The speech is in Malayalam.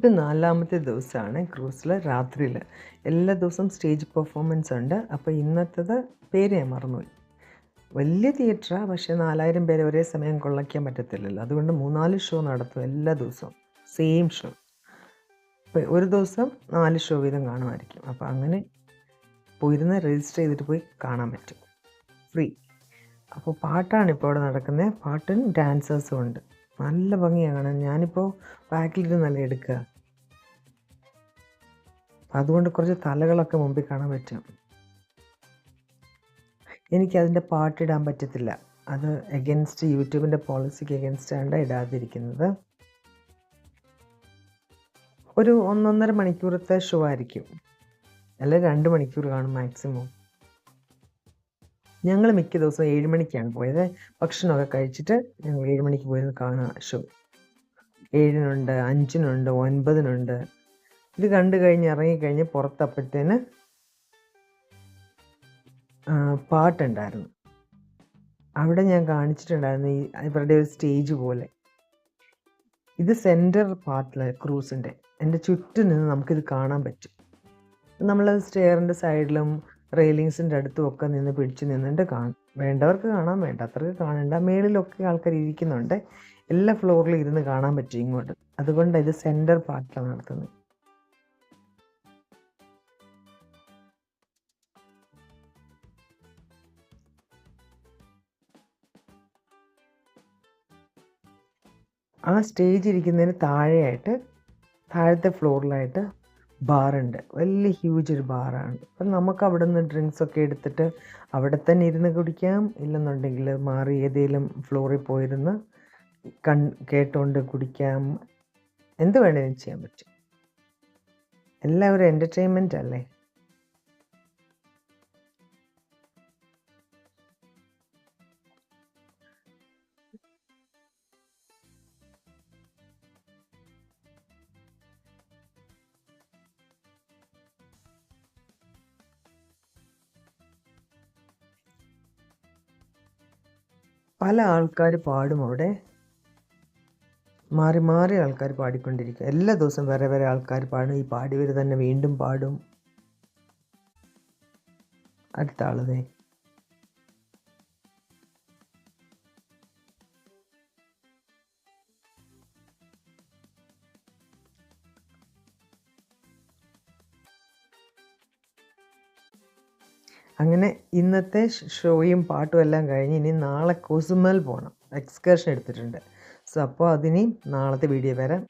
ഇത് 4ാമത്തെ ദിവസമാണ് ക്രൂസിൽ രാത്രിയിൽ. എല്ലാ ദിവസവും സ്റ്റേജ് പെർഫോമൻസ് ഉണ്ട്. അപ്പോൾ ഇന്നത്തേത് പേര് ഞാൻ മറന്നുപോയി. വലിയ തിയേറ്ററാണ്, പക്ഷേ 4000 പേരെ ഒരേ സമയം കൊള്ളയ്ക്കാൻ പറ്റത്തില്ലല്ലോ. അതുകൊണ്ട് 3-4 ഷോ നടത്തും എല്ലാ ദിവസവും, സെയിം ഷോ. അപ്പോൾ ഒരു ദിവസം 4 ഷോ വീതം കാണുമായിരിക്കും. അപ്പോൾ അങ്ങനെ പോയിരുന്ന് രജിസ്റ്റർ ചെയ്തിട്ട് പോയി കാണാൻ പറ്റും, ഫ്രീ. അപ്പോൾ പാട്ടാണ് ഇപ്പോൾ ഇവിടെ നടക്കുന്നത്. പാട്ടും ഡാൻസേഴ്സും ഉണ്ട്. നല്ല ഭംഗിയാണ്. ഞാനിപ്പോൾ ബാക്കിലിരുന്നല്ല എടുക്കുക, അതുകൊണ്ട് കുറച്ച് തലകളൊക്കെ മുമ്പിൽ കാണാൻ പറ്റും. എനിക്കതിൻ്റെ പാട്ടിടാൻ പറ്റത്തില്ല. അത് എഗൻസ്റ്റ് യൂട്യൂബിൻ്റെ പോളിസിക്ക് എഗൻസ്റ്റാണ് ഇടാതിരിക്കുന്നത്. ഒരു 1-1.5 മണിക്കൂറത്തെ ഷോ ആയിരിക്കും, അല്ല 2 മണിക്കൂർ കാണും മാക്സിമം. ഞങ്ങൾ മിക്ക ദിവസവും 7 മണിക്കാണ് പോയത്. ഭക്ഷണമൊക്കെ കഴിച്ചിട്ട് ഞങ്ങൾ 7 മണിക്ക് പോയിരുന്ന് കാണുക ഷോ. 7-നുണ്ട്, 5-നുണ്ട്, 9-നുണ്ട്. ഇത് കണ്ടു കഴിഞ്ഞ് ഇറങ്ങിക്കഴിഞ്ഞ് പുറത്തപ്പോഴത്തേന് പാട്ടുണ്ടായിരുന്നു. അവിടെ ഞാൻ കാണിച്ചിട്ടുണ്ടായിരുന്നു ഇവരുടെ ഒരു സ്റ്റേജ് പോലെ. ഇത് സെൻറ്റർ പാർട്ടിലെ ക്രൂസിൻ്റെ എൻ്റെ ചുറ്റും നിന്ന് നമുക്കിത് കാണാൻ പറ്റും. നമ്മൾ സ്റ്റെയറിൻ്റെ സൈഡിലും റെയിലിങ്സിൻ്റെ അടുത്തും ഒക്കെ നിന്ന് പിടിച്ച് നിന്നിട്ട് കാണും. വേണ്ടവർക്ക് കാണാം, വേണ്ടാത്തവർക്ക് കാണണ്ട. മേളിലൊക്കെ ആൾക്കാർ ഇരിക്കുന്നുണ്ട്. എല്ലാ ഫ്ലോറിലും ഇരുന്ന് കാണാൻ പറ്റും ഇങ്ങോട്ട്. അതുകൊണ്ടാണ് ഇത് സെൻറ്റർ പാർട്ടിലാണ് നടത്തുന്നത്. ആ സ്റ്റേജ് ഇരിക്കുന്നതിന് താഴെയായിട്ട്, താഴത്തെ ഫ്ലോറിലായിട്ട് ബാറുണ്ട്. വലിയ ഹ്യൂജ് ഒരു ബാറാണ്. അപ്പം നമുക്ക് അവിടെ നിന്ന് ഡ്രിങ്ക്സൊക്കെ എടുത്തിട്ട് അവിടെ തന്നെ ഇരുന്ന് കുടിക്കാം. ഇല്ലെന്നുണ്ടെങ്കിൽ മാറി ഏതെങ്കിലും ഫ്ലോറിൽ പോയിരുന്ന് കേട്ടുകൊണ്ട് കുടിക്കാം. എന്ത് വേണേലും ചെയ്യാൻ പറ്റും. എല്ലാം ഒരു എൻ്റർടൈൻമെൻ്റ് അല്ലേ. പല ആൾക്കാർ പാടും അവിടെ. മാറി മാറി ആൾക്കാർ പാടിക്കൊണ്ടിരിക്കും. എല്ലാ ദിവസവും വേറെ വേറെ ആൾക്കാർ പാടും. ഈ പാടിയവർ തന്നെ വീണ്ടും പാടും. അടുത്ത ആളതേ. അങ്ങനെ ഇന്നത്തെ ഷോയും പാട്ടും എല്ലാം കഴിഞ്ഞ് ഇനി നാളെ കോസുമൽ പോകണം. എക്സ്കർഷൻ എടുത്തിട്ടുണ്ട്. സോ അപ്പോൾ അതിനി നാളത്തെ വീഡിയോ വരാം.